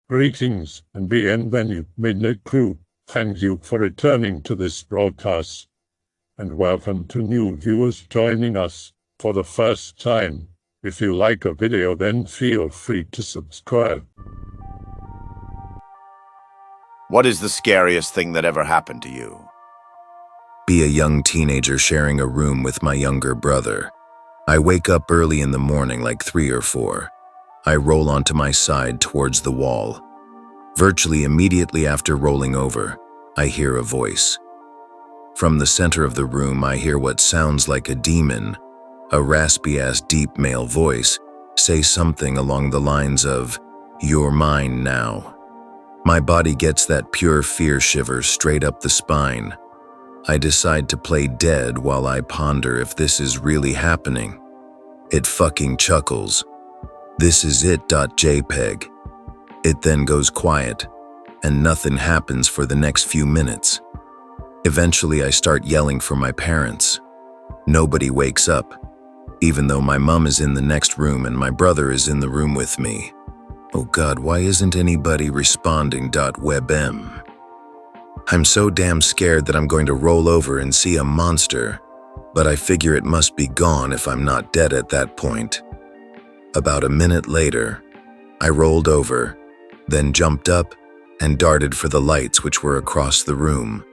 Greetings and bienvenue, Midnight Crew. Thank you for returning to this broadcast. And welcome to new viewers joining us for the first time. If you like a video, then feel free to subscribe. What is the scariest thing that ever happened to you? Be a young teenager sharing a room with my younger brother. I wake up early in the morning, like 3 or 4. I roll onto my side towards the wall. Virtually immediately after rolling over, I hear a voice. From the center of the room, I hear what sounds like a demon, a raspy-ass deep male voice, say something along the lines of, "You're mine now." My body gets that pure fear shiver straight up the spine. I decide to play dead while I ponder if this is really happening. It fucking chuckles. "This is it, .jpg. It then goes quiet, and nothing happens for the next few minutes. Eventually, I start yelling for my parents. Nobody wakes up, even though my mom is in the next room and my brother is in the room with me. Oh God, why isn't anybody responding? .webm. I'm so damn scared that I'm going to roll over and see a monster, but I figure it must be gone if I'm not dead at that point. About a minute later, I rolled over, then jumped up and darted for the lights which were across the room.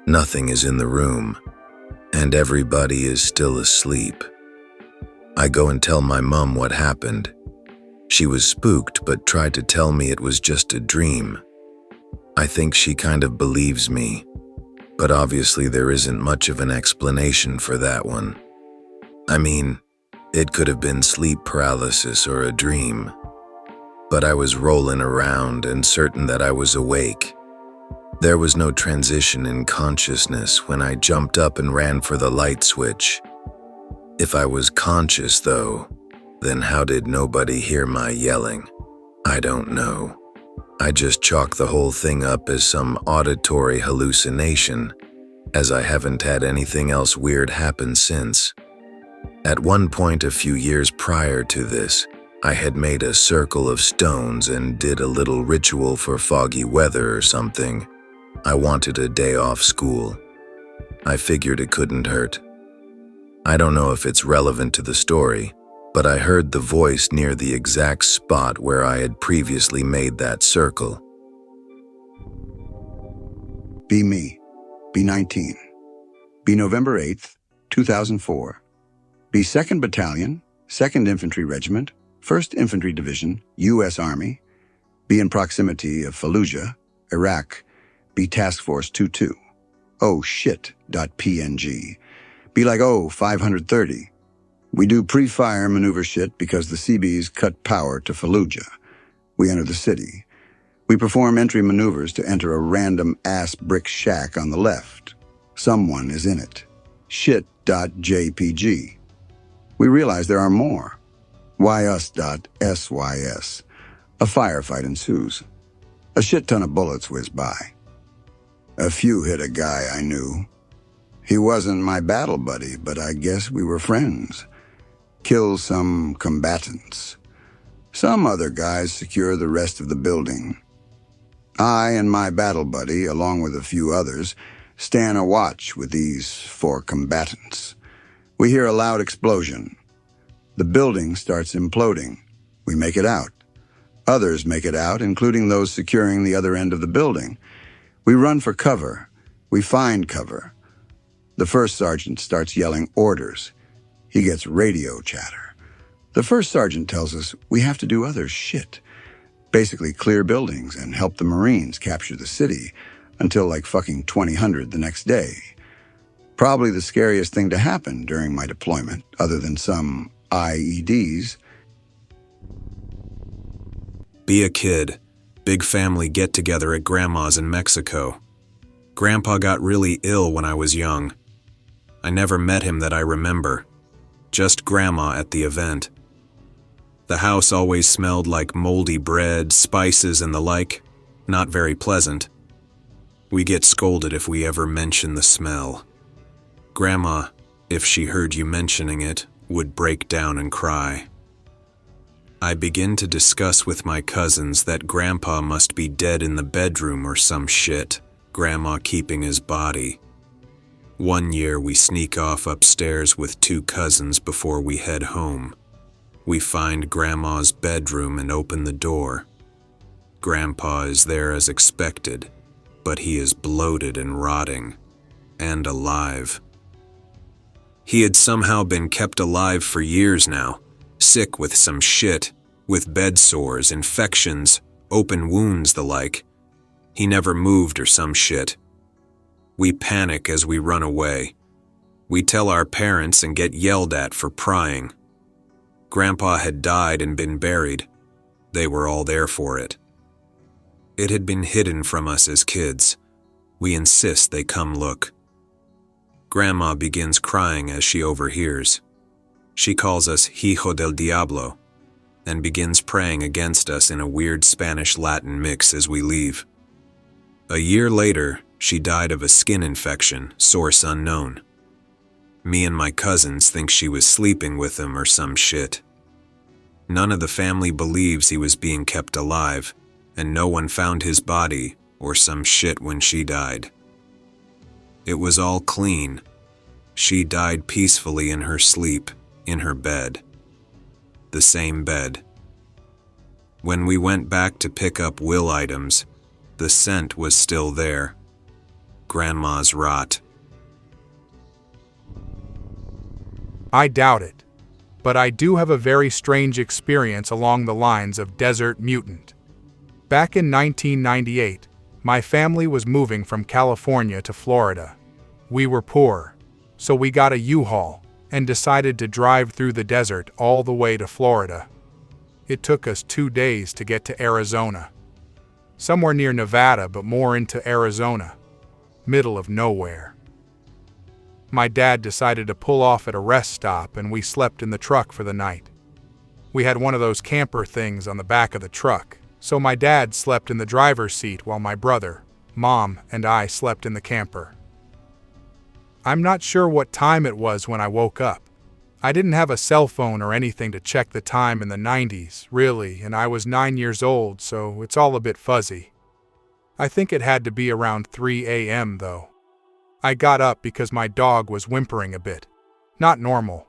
Nothing is in the room, and everybody is still asleep. I go and tell my mom what happened. She was spooked but tried to tell me it was just a dream. I think she kind of believes me, but obviously there isn't much of an explanation for that one. I mean, it could have been sleep paralysis or a dream, but I was rolling around and certain that I was awake. There was no transition in consciousness when I jumped up and ran for the light switch. If I was conscious though, then how did nobody hear my yelling? I don't know. I just chalk the whole thing up as some auditory hallucination, as I haven't had anything else weird happen since. At one point a few years prior to this, I had made a circle of stones and did a little ritual for foggy weather or something. I wanted a day off school. I figured it couldn't hurt. I don't know if it's relevant to the story, but I heard the voice near the exact spot where I had previously made that circle. Be me. Be 19. Be November 8th, 2004. Be 2nd Battalion, 2nd Infantry Regiment, 1st Infantry Division, U.S. Army. Be in proximity of Fallujah, Iraq. Be Task Force 22. Oh shit.png. Be like 530. We do pre-fire maneuver shit because the CBs cut power to Fallujah. We enter the city. We perform entry maneuvers to enter a random ass brick shack on the left. Someone is in it. Shit.jpg. We realize there are more. YUS.sys. A firefight ensues. A shit ton of bullets whiz by. A few hit a guy I knew. He wasn't my battle buddy, but I guess we were friends. Kill some combatants. Some other guys secure the rest of the building. I and my battle buddy, along with a few others, stand a watch with these 4 combatants. We hear a loud explosion. The building starts imploding. We make it out. Others make it out, including those securing the other end of the building. We run for cover. We find cover. The first sergeant starts yelling orders. He gets radio chatter. The first sergeant tells us we have to do other shit. Basically clear buildings and help the Marines capture the city until like fucking 2000 the next day. Probably the scariest thing to happen during my deployment, other than some IEDs. Be a kid. Big family get-together at Grandma's in Mexico. Grandpa got really ill when I was young. I never met him that I remember. Just Grandma at the event. The house always smelled like moldy bread, spices, and the like. Not very pleasant. We get scolded if we ever mention the smell. Grandma, if she heard you mentioning it, would break down and cry. I begin to discuss with my cousins that Grandpa must be dead in the bedroom or some shit, Grandma keeping his body. One year we sneak off upstairs with 2 cousins before we head home. We find Grandma's bedroom and open the door. Grandpa is there as expected, but he is bloated and rotting, and alive. He had somehow been kept alive for years now, sick with some shit, with bed sores, infections, open wounds, the like. He never moved or some shit. We panic as we run away. We tell our parents and get yelled at for prying. Grandpa had died and been buried. They were all there for it. It had been hidden from us as kids. We insist they come look. Grandma begins crying as she overhears. She calls us Hijo del Diablo and begins praying against us in a weird Spanish-Latin mix as we leave. A year later, she died of a skin infection, source unknown. Me and my cousins think she was sleeping with him or some shit. None of the family believes he was being kept alive, and no one found his body or some shit when she died. It was all clean. She died peacefully in her sleep, in her bed. The same bed. When we went back to pick up will items, the scent was still there. Grandma's rot. I doubt it, but I do have a very strange experience along the lines of Desert Mutant. Back in 1998, my family was moving from California to Florida. We were poor, so we got a U-Haul and decided to drive through the desert all the way to Florida. It took us 2 days to get to Arizona. Somewhere near Nevada, but more into Arizona. Middle of nowhere. My dad decided to pull off at a rest stop and we slept in the truck for the night. We had one of those camper things on the back of the truck, so my dad slept in the driver's seat while my brother, mom, and I slept in the camper. I'm not sure what time it was when I woke up. I didn't have a cell phone or anything to check the time in the 90s, really, and I was 9 years old, so it's all a bit fuzzy. I think it had to be around 3 a.m. though. I got up because my dog was whimpering a bit. Not normal.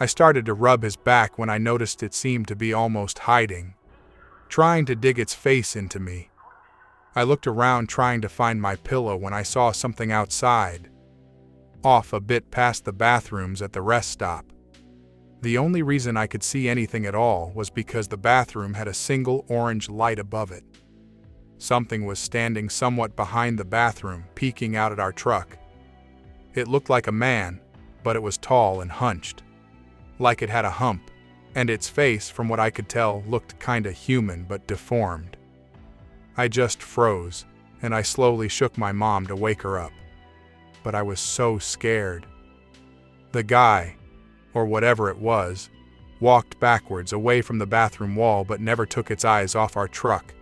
I started to rub his back when I noticed it seemed to be almost hiding, trying to dig its face into me. I looked around trying to find my pillow when I saw something outside, off a bit past the bathrooms at the rest stop. The only reason I could see anything at all was because the bathroom had a single orange light above it. Something was standing somewhat behind the bathroom, peeking out at our truck. It looked like a man, but it was tall and hunched, like it had a hump, and its face, from what I could tell, looked kinda human but deformed. I just froze, and I slowly shook my mom to wake her up. But I was so scared. The guy, or whatever it was, walked backwards away from the bathroom wall but never took its eyes off our truck.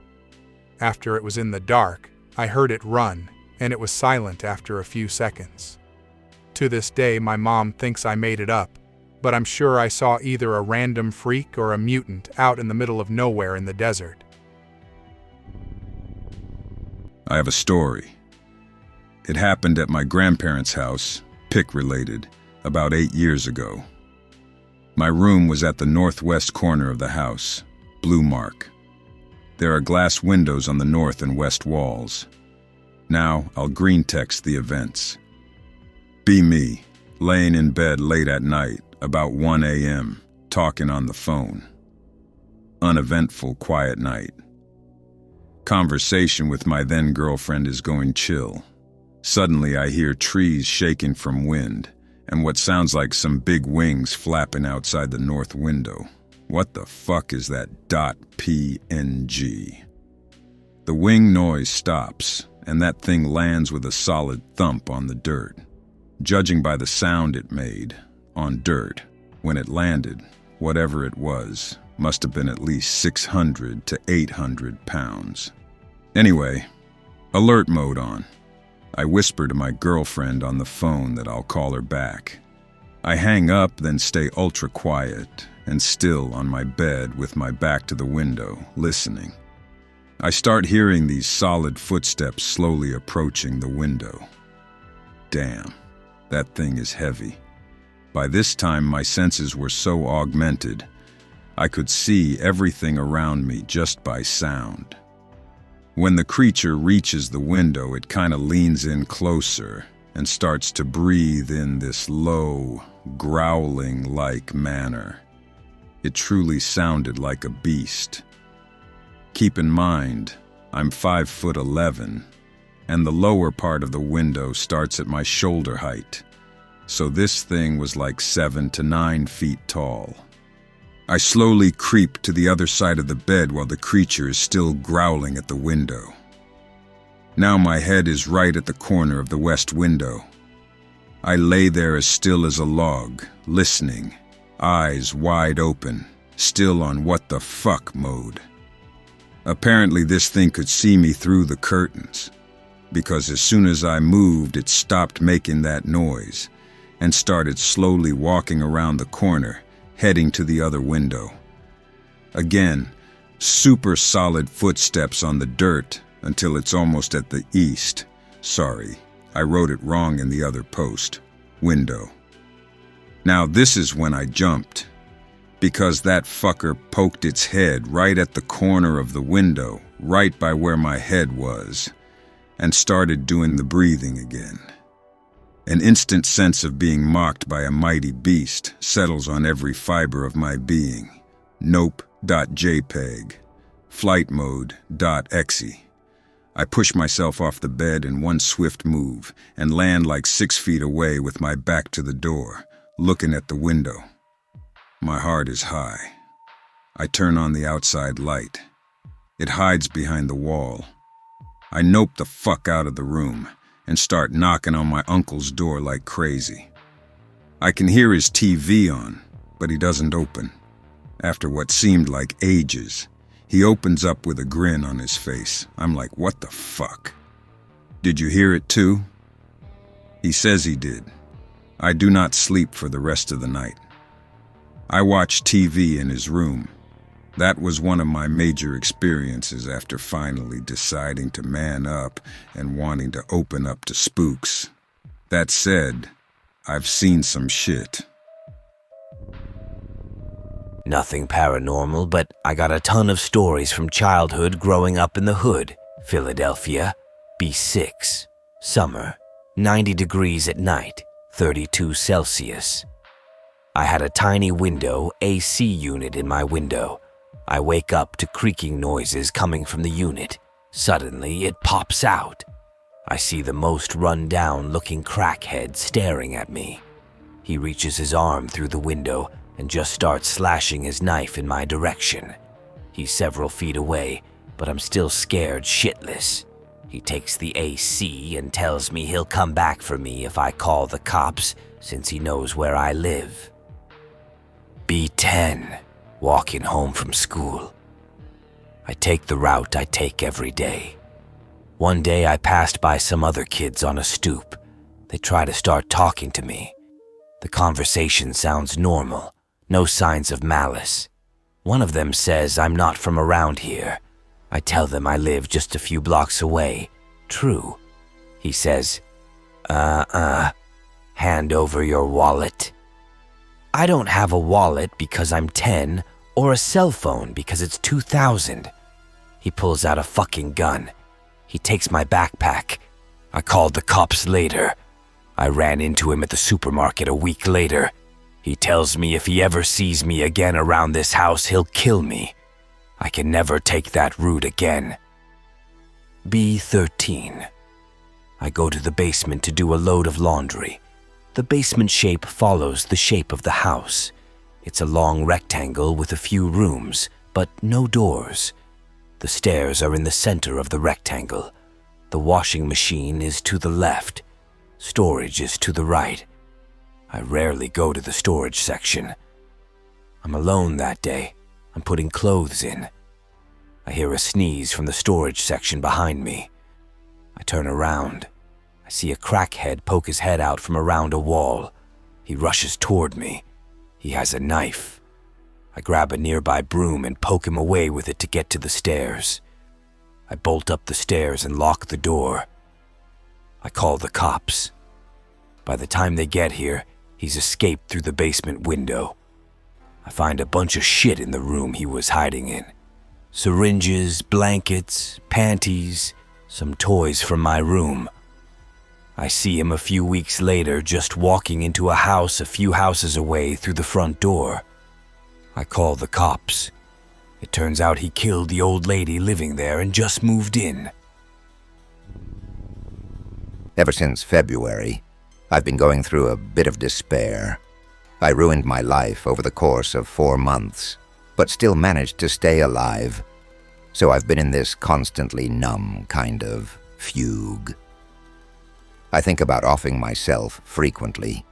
After it was in the dark, I heard it run, and it was silent after a few seconds. To this day, my mom thinks I made it up, but I'm sure I saw either a random freak or a mutant out in the middle of nowhere in the desert. I have a story. It happened at my grandparents' house, PIC-related, about 8 years ago. My room was at the northwest corner of the house, blue mark. There are glass windows on the north and west walls. Now, I'll greentext the events. Be me, laying in bed late at night, about 1 a.m., talking on the phone. Uneventful, quiet night. Conversation with my then-girlfriend is going chill. Suddenly I hear trees shaking from wind, and what sounds like some big wings flapping outside the north window. What the fuck is that .png? The wing noise stops, and that thing lands with a solid thump on the dirt. Judging by the sound it made, on dirt, when it landed, whatever it was, must have been at least 600 to 800 pounds. Anyway, alert mode on. I whisper to my girlfriend on the phone that I'll call her back. I hang up, then stay ultra quiet, and still on my bed with my back to the window, listening. I start hearing these solid footsteps slowly approaching the window. Damn, that thing is heavy. By this time, my senses were so augmented, I could see everything around me just by sound. When the creature reaches the window, it kind of leans in closer and starts to breathe in this low, growling-like manner. It truly sounded like a beast. Keep in mind, I'm 5'11", and the lower part of the window starts at my shoulder height, so this thing was like 7 to 9 feet tall. I slowly creep to the other side of the bed while the creature is still growling at the window. Now my head is right at the corner of the west window. I lay there as still as a log, listening, eyes wide open, still on what the fuck mode. Apparently this thing could see me through the curtains, because as soon as I moved, it stopped making that noise and started slowly walking around the corner, heading to the other window. Again, super solid footsteps on the dirt until it's almost at the east. Sorry, I wrote it wrong in the other post. Window. Now this is when I jumped, because that fucker poked its head right at the corner of the window, right by where my head was, and started doing the breathing again. An instant sense of being mocked by a mighty beast settles on every fiber of my being. Nope.jpg. Flight mode.exe. I push myself off the bed in one swift move and land like 6 feet away with my back to the door, looking at the window. My heart is high. I turn on the outside light. It hides behind the wall. I nope the fuck out of the room and start knocking on my uncle's door like crazy. I can hear his TV on, but he doesn't open. After what seemed like ages, he opens up with a grin on his face. I'm like, what the fuck? Did you hear it too? He says he did. I do not sleep for the rest of the night. I watch TV in his room. That was one of my major experiences after finally deciding to man up and wanting to open up to spooks. That said, I've seen some shit. Nothing paranormal, but I got a ton of stories from childhood growing up in the hood. Philadelphia, B6, summer, 90 degrees at night, 32 Celsius. I had a tiny window AC unit in my window. I wake up to creaking noises coming from the unit. Suddenly, it pops out. I see the most run-down looking crackhead staring at me. He reaches his arm through the window and just starts slashing his knife in my direction. He's several feet away, but I'm still scared shitless. He takes the AC and tells me he'll come back for me if I call the cops, since he knows where I live. B10. Walking home from school. I take the route I take every day. One day I passed by some other kids on a stoop. They try to start talking to me. The conversation sounds normal, no signs of malice. One of them says I'm not from around here. I tell them I live just a few blocks away. True. He says, hand over your wallet. I don't have a wallet because I'm 10, or a cell phone because it's 2000. He pulls out a fucking gun. He takes my backpack. I called the cops later. I ran into him at the supermarket a week later. He tells me if he ever sees me again around this house, he'll kill me. I can never take that route again. B13. I go to the basement to do a load of laundry. The basement shape follows the shape of the house. It's a long rectangle with a few rooms, but no doors. The stairs are in the center of the rectangle. The washing machine is to the left. Storage is to the right. I rarely go to the storage section. I'm alone that day. I'm putting clothes in. I hear a sneeze from the storage section behind me. I turn around. I see a crackhead poke his head out from around a wall. He rushes toward me. He has a knife. I grab a nearby broom and poke him away with it to get to the stairs. I bolt up the stairs and lock the door. I call the cops. By the time they get here, he's escaped through the basement window. I find a bunch of shit in the room he was hiding in. Syringes, blankets, panties, some toys from my room. I see him a few weeks later just walking into a house a few houses away through the front door. I call the cops. It turns out he killed the old lady living there and just moved in. Ever since February, I've been going through a bit of despair. I ruined my life over the course of 4 months, but still managed to stay alive. So I've been in this constantly numb kind of fugue. I think about offing myself frequently,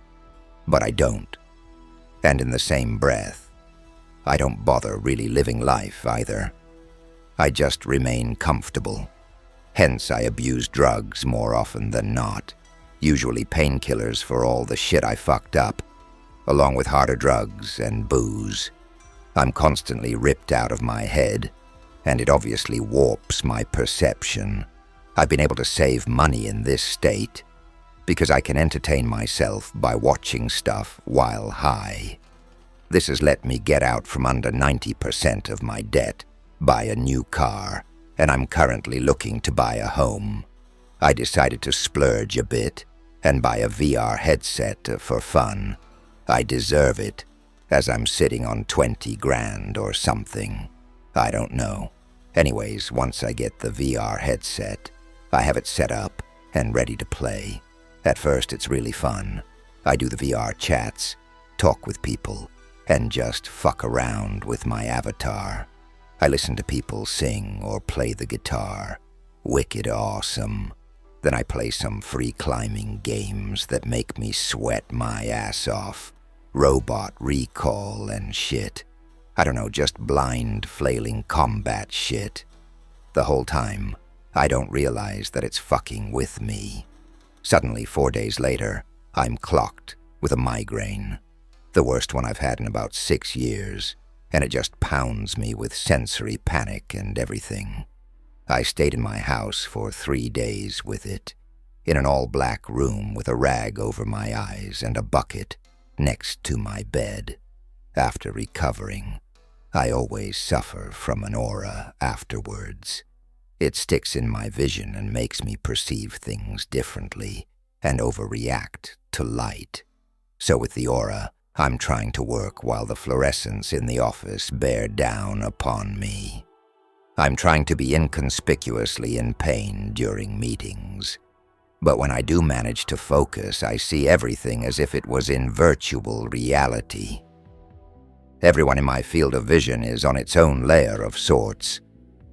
but I don't. And in the same breath, I don't bother really living life either. I just remain comfortable. Hence, I abuse drugs more often than not, usually painkillers for all the shit I fucked up, along with harder drugs and booze. I'm constantly ripped out of my head, and it obviously warps my perception. I've been able to save money in this state because I can entertain myself by watching stuff while high. This has let me get out from under 90% of my debt, buy a new car, and I'm currently looking to buy a home. I decided to splurge a bit and buy a VR headset for fun. I deserve it, as I'm sitting on 20 grand or something. I don't know. Anyways, once I get the VR headset, I have it set up and ready to play. At first, it's really fun. I do the VR chats, talk with people, and just fuck around with my avatar. I listen to people sing or play the guitar. Wicked awesome. Then I play some free climbing games that make me sweat my ass off. Robot recall and shit. I don't know, just blind, flailing combat shit. The whole time, I don't realize that it's fucking with me. Suddenly, 4 days later, I'm clocked with a migraine. The worst one I've had in about 6 years, and it just pounds me with sensory panic and everything. I stayed in my house for 3 days with it, in an all-black room with a rag over my eyes and a bucket next to my bed. After recovering, I always suffer from an aura afterwards. It sticks in my vision and makes me perceive things differently and overreact to light. So with the aura, I'm trying to work while the fluorescents in the office bear down upon me. I'm trying to be inconspicuously in pain during meetings. But when I do manage to focus, I see everything as if it was in virtual reality. Everyone in my field of vision is on its own layer of sorts.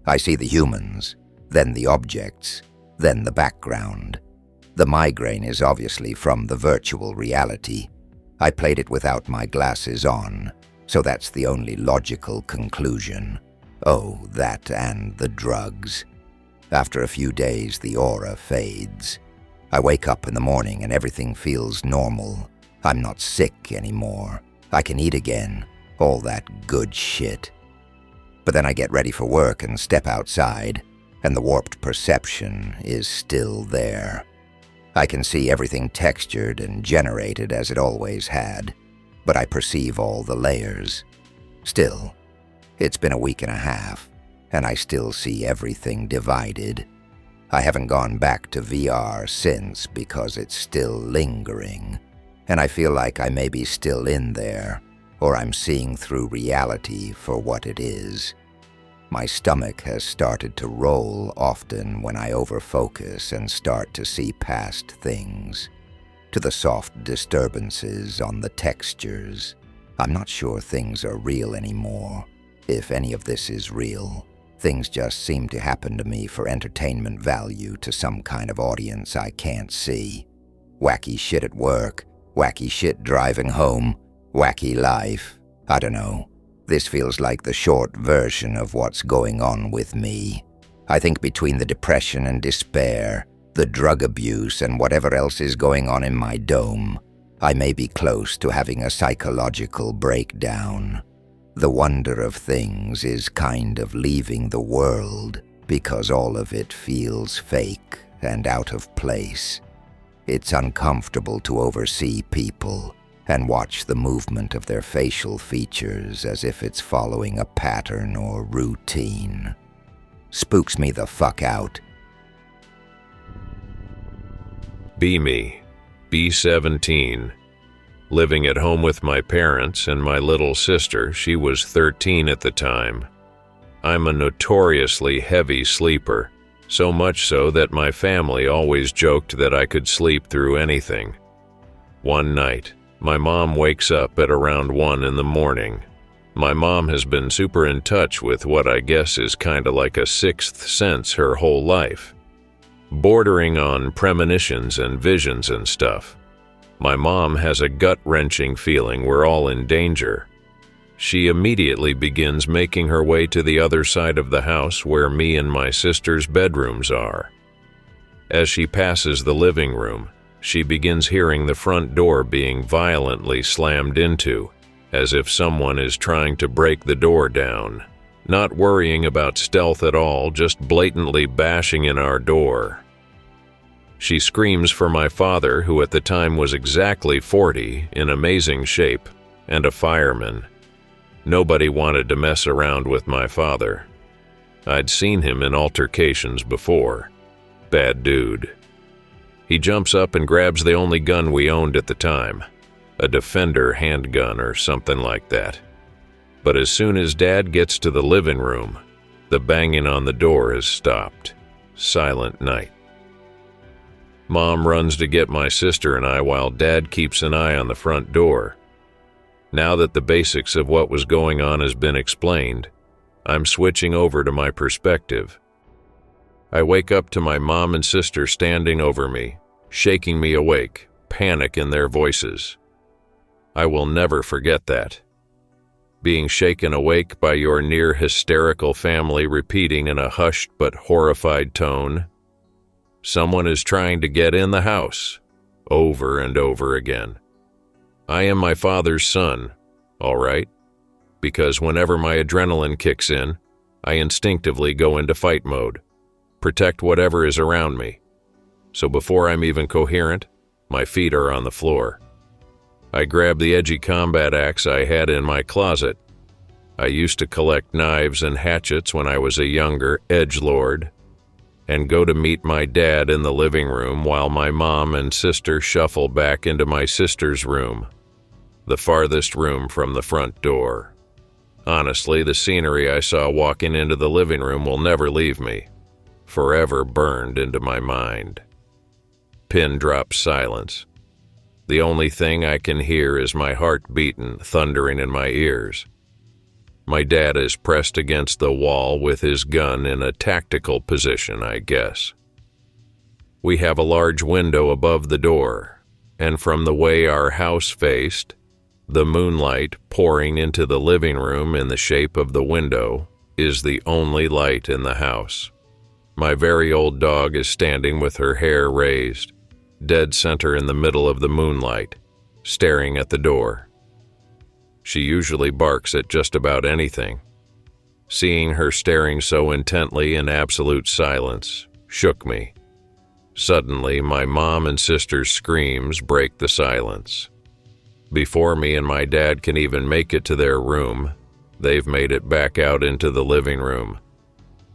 I see the humans, then the objects, then the background. The migraine is obviously from the virtual reality. I played it without my glasses on, so that's the only logical conclusion. Oh, that and the drugs. After a few days, the aura fades. I wake up in the morning and everything feels normal. I'm not sick anymore. I can eat again. All that good shit. But then I get ready for work and step outside, and the warped perception is still there. I can see everything textured and generated as it always had, but I perceive all the layers. Still, it's been a week and a half, and I still see everything divided. I haven't gone back to VR since because it's still lingering, and I feel like I may be still in there, or I'm seeing through reality for what it is. My stomach has started to roll often when I overfocus and start to see past things, to the soft disturbances on the textures. I'm not sure things are real anymore, if any of this is real. Things just seem to happen to me for entertainment value to some kind of audience I can't see. Wacky shit at work, wacky shit driving home, wacky life. I don't know. This feels like the short version of what's going on with me. I think between the depression and despair, the drug abuse, and whatever else is going on in my dome, I may be close to having a psychological breakdown. The wonder of things is kind of leaving the world because all of it feels fake and out of place. It's uncomfortable to oversee people and watch the movement of their facial features as if it's following a pattern or routine. Spooks me the fuck out. Be me, B17. Living at home with my parents and my little sister. She was 13 at the time. I'm a notoriously heavy sleeper, so much so that my family always joked that I could sleep through anything. One night, my mom wakes up at around 1 in the morning. My mom has been super in touch with what I guess is kinda like a sixth sense her whole life, bordering on premonitions and visions and stuff. My mom has a gut-wrenching feeling we're all in danger. She immediately begins making her way to the other side of the house where me and my sister's bedrooms are. As she passes the living room, she begins hearing the front door being violently slammed into, as if someone is trying to break the door down. Not worrying about stealth at all, just blatantly bashing in our door. She screams for my father, who at the time was exactly 40, in amazing shape, and a fireman. Nobody wanted to mess around with my father. I'd seen him in altercations before. Bad dude. He jumps up and grabs the only gun we owned at the time, a Defender handgun or something like that. But as soon as Dad gets to the living room, the banging on the door has stopped. Silent night. Mom runs to get my sister and I while Dad keeps an eye on the front door. Now that the basics of what was going on has been explained, I'm switching over to my perspective. I wake up to my mom and sister standing over me, shaking me awake, panic in their voices. I will never forget that. Being shaken awake by your near hysterical family repeating in a hushed but horrified tone, "Someone is trying to get in the house," over and over again. I am my father's son, all right? Because whenever my adrenaline kicks in, I instinctively go into fight mode, protect whatever is around me. So before I'm even coherent, my feet are on the floor. I grab the edgy combat axe I had in my closet. I used to collect knives and hatchets when I was a younger edgelord, and go to meet my dad in the living room while my mom and sister shuffle back into my sister's room, the farthest room from the front door. Honestly, the scenery I saw walking into the living room will never leave me, forever burned into my mind. Pin drop silence. The only thing I can hear is my heart beating, thundering in my ears. My dad is pressed against the wall with his gun in a tactical position, I guess. We have a large window above the door, and from the way our house faced, the moonlight pouring into the living room in the shape of the window is the only light in the house. My very old dog is standing with her hair raised, dead center in the middle of the moonlight, staring at the door. She usually barks at just about anything. Seeing her staring so intently in absolute silence shook me. Suddenly, my mom and sister's screams break the silence. Before me and my dad can even make it to their room, they've made it back out into the living room.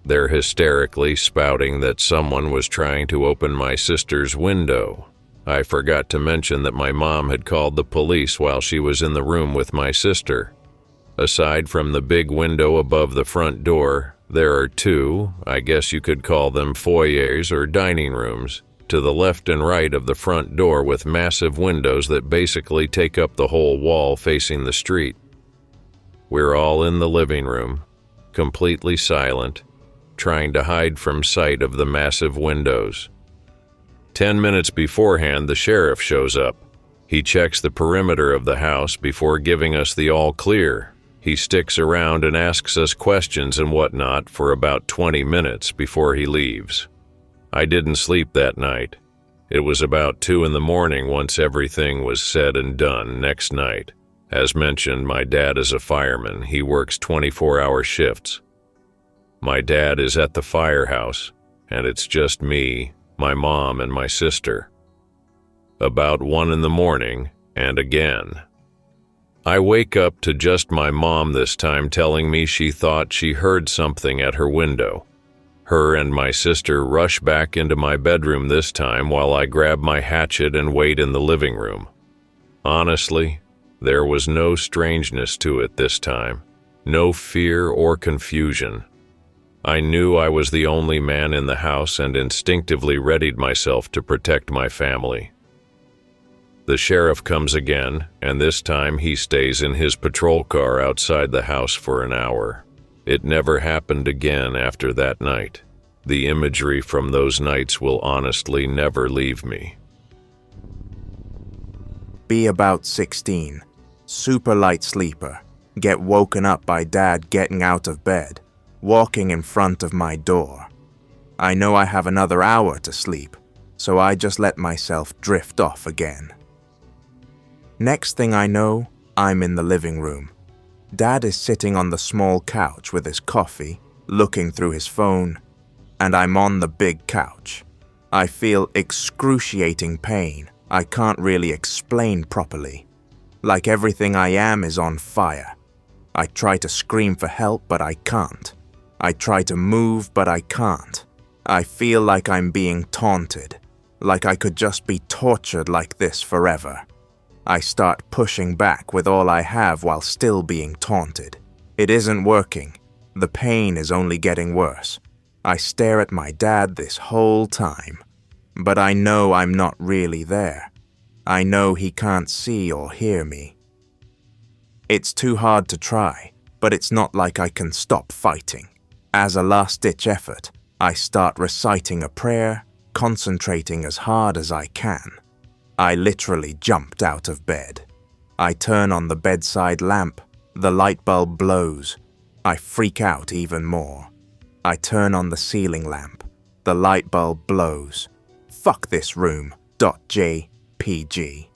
They're hysterically spouting that someone was trying to open my sister's window. I forgot to mention that my mom had called the police while she was in the room with my sister. Aside from the big window above the front door, there are two, I guess you could call them foyers or dining rooms, to the left and right of the front door with massive windows that basically take up the whole wall facing the street. We're all in the living room, completely silent, trying to hide from sight of the massive windows. 10 minutes beforehand, the sheriff shows up. He checks the perimeter of the house before giving us the all clear. He sticks around and asks us questions and whatnot for about 20 minutes before he leaves. I didn't sleep that night. It was about 2 in the morning once everything was said and done next night. As mentioned, my dad is a fireman. He works 24-hour shifts. My dad is at the firehouse, and it's just me, my mom, and my sister. About 1 in the morning, and again. I wake up to just my mom this time telling me she thought she heard something at her window. Her and my sister rush back into my bedroom this time while I grab my hatchet and wait in the living room. Honestly, there was no strangeness to it this time, no fear or confusion. I knew I was the only man in the house and instinctively readied myself to protect my family. The sheriff comes again, and this time he stays in his patrol car outside the house for an hour. It never happened again after that night. The imagery from those nights will honestly never leave me. Be about 16. Super light sleeper. Get woken up by Dad getting out of bed, walking in front of my door. I know I have another hour to sleep, so I just let myself drift off again. Next thing I know, I'm in the living room. Dad is sitting on the small couch with his coffee, looking through his phone, and I'm on the big couch. I feel excruciating pain I can't really explain properly. Like everything I am is on fire. I try to scream for help, but I can't. I try to move, but I can't. I feel like I'm being taunted, like I could just be tortured like this forever. I start pushing back with all I have while still being taunted. It isn't working. The pain is only getting worse. I stare at my dad this whole time, but I know I'm not really there. I know he can't see or hear me. It's too hard to try, but it's not like I can stop fighting. As a last-ditch effort, I start reciting a prayer, concentrating as hard as I can. I literally jumped out of bed. I turn on the bedside lamp. The light bulb blows. I freak out even more. I turn on the ceiling lamp. The light bulb blows. Fuck this room. .jpg.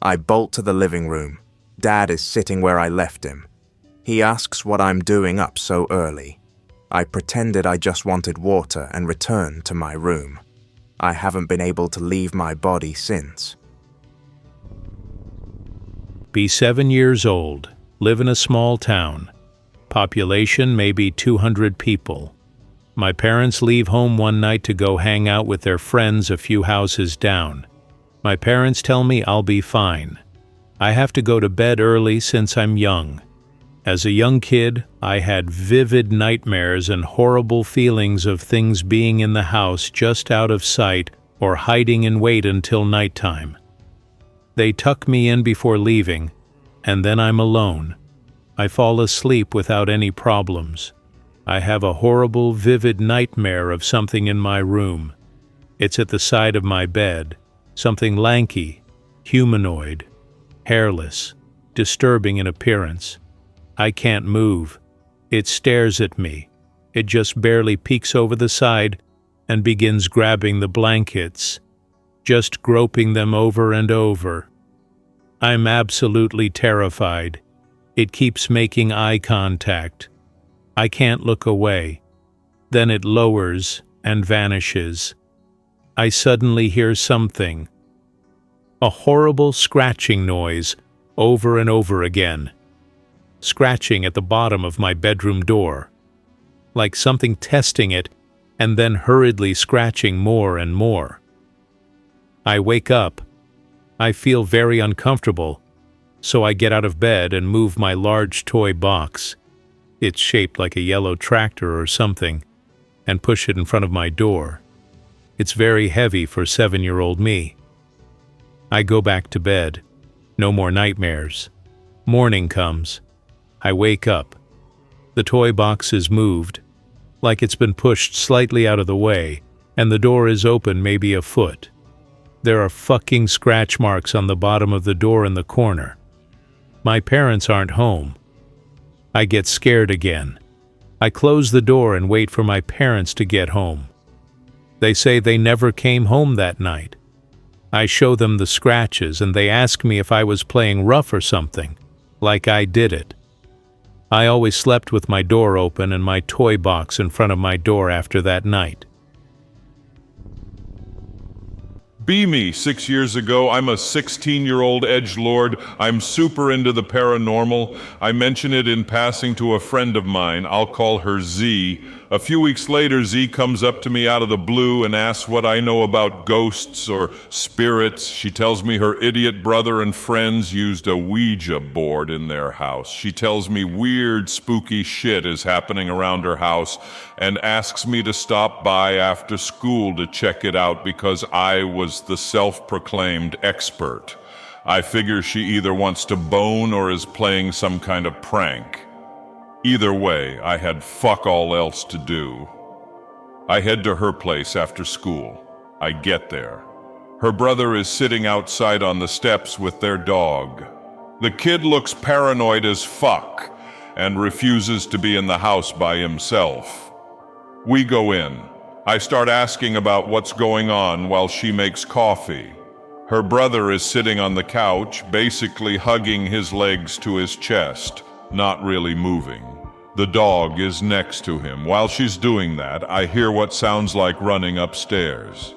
I bolt to the living room. Dad is sitting where I left him. He asks what I'm doing up so early. I pretended I just wanted water and returned to my room. I haven't been able to leave my body since. Be 7 years old. Live in a small town. Population maybe 200 people. My parents leave home one night to go hang out with their friends a few houses down. My parents tell me I'll be fine. I have to go to bed early since I'm young. As a young kid, I had vivid nightmares and horrible feelings of things being in the house just out of sight or hiding in wait until nighttime. They tuck me in before leaving, and then I'm alone. I fall asleep without any problems. I have a horrible, vivid nightmare of something in my room. It's at the side of my bed, something lanky, humanoid, hairless, disturbing in appearance. I can't move. It stares at me. It just barely peeks over the side and begins grabbing the blankets, just groping them over and over. I'm absolutely terrified. It keeps making eye contact. I can't look away. Then it lowers and vanishes. I suddenly hear something. A horrible scratching noise over and over again. Scratching at the bottom of my bedroom door, like something testing it and then hurriedly scratching more and more. I wake up. I feel very uncomfortable, so I get out of bed and move my large toy box. It's shaped like a yellow tractor or something, and push it in front of my door. It's very heavy for 7-year-old me. I go back to bed. No more nightmares. Morning comes. I wake up. The toy box is moved, like it's been pushed slightly out of the way, and the door is open maybe a foot. There are fucking scratch marks on the bottom of the door in the corner. My parents aren't home. I get scared again. I close the door and wait for my parents to get home. They say they never came home that night. I show them the scratches and they ask me if I was playing rough or something, like I did it. I always slept with my door open and my toy box in front of my door after that night. Be me. 6 years ago, I'm a 16-year-old edgelord. I'm super into the paranormal. I mention it in passing to a friend of mine. I'll call her Z. A few weeks later, Z comes up to me out of the blue and asks what I know about ghosts or spirits. She tells me her idiot brother and friends used a Ouija board in their house. She tells me weird, spooky shit is happening around her house and asks me to stop by after school to check it out because I was the self-proclaimed expert. I figure she either wants to bone or is playing some kind of prank. Either way, I had fuck all else to do. I head to her place after school. I get there. Her brother is sitting outside on the steps with their dog. The kid looks paranoid as fuck and refuses to be in the house by himself. We go in. I start asking about what's going on while she makes coffee. Her brother is sitting on the couch, basically hugging his legs to his chest, not really moving. The dog is next to him. While she's doing that, I hear what sounds like running upstairs.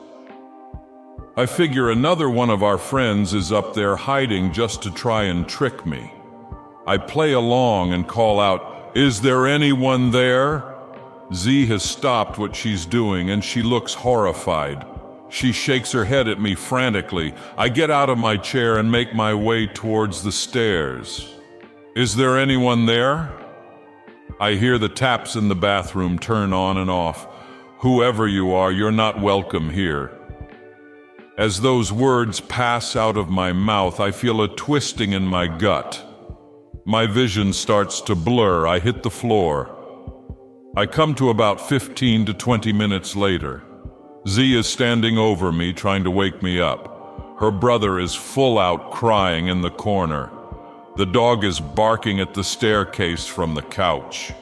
I figure another one of our friends is up there hiding just to try and trick me. I play along and call out, "Is there anyone there?" Z has stopped what she's doing and she looks horrified. She shakes her head at me frantically. I get out of my chair and make my way towards the stairs. "Is there anyone there?" I hear the taps in the bathroom turn on and off. "Whoever you are, you're not welcome here." As those words pass out of my mouth, I feel a twisting in my gut. My vision starts to blur. I hit the floor. I come to about 15 to 20 minutes later. Z is standing over me, trying to wake me up. Her brother is full out crying in the corner. The dog is barking at the staircase from the couch.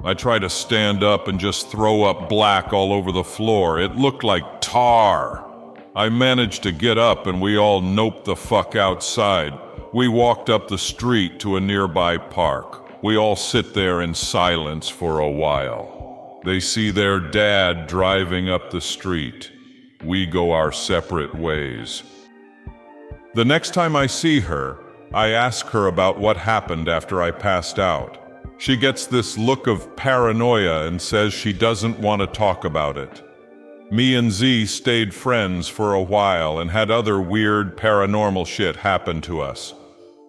I try to stand up and just throw up black all over the floor. It looked like tar. I managed to get up and we all noped the fuck outside. We walked up the street to a nearby park. We all sit there in silence for a while. They see their dad driving up the street. We go our separate ways. The next time I see her, I ask her about what happened after I passed out. She gets this look of paranoia and says she doesn't want to talk about it. Me and Z stayed friends for a while and had other weird paranormal shit happen to us.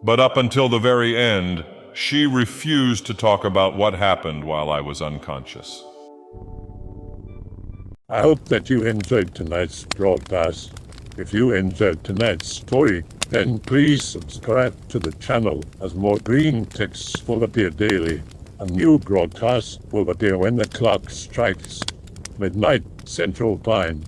But up until the very end, she refused to talk about what happened while I was unconscious. I hope that you enjoyed tonight's broadcast. If you enjoyed tonight's story, then please subscribe to the channel as more Greentext will appear daily. A new broadcast will appear when the clock strikes midnight Central Time.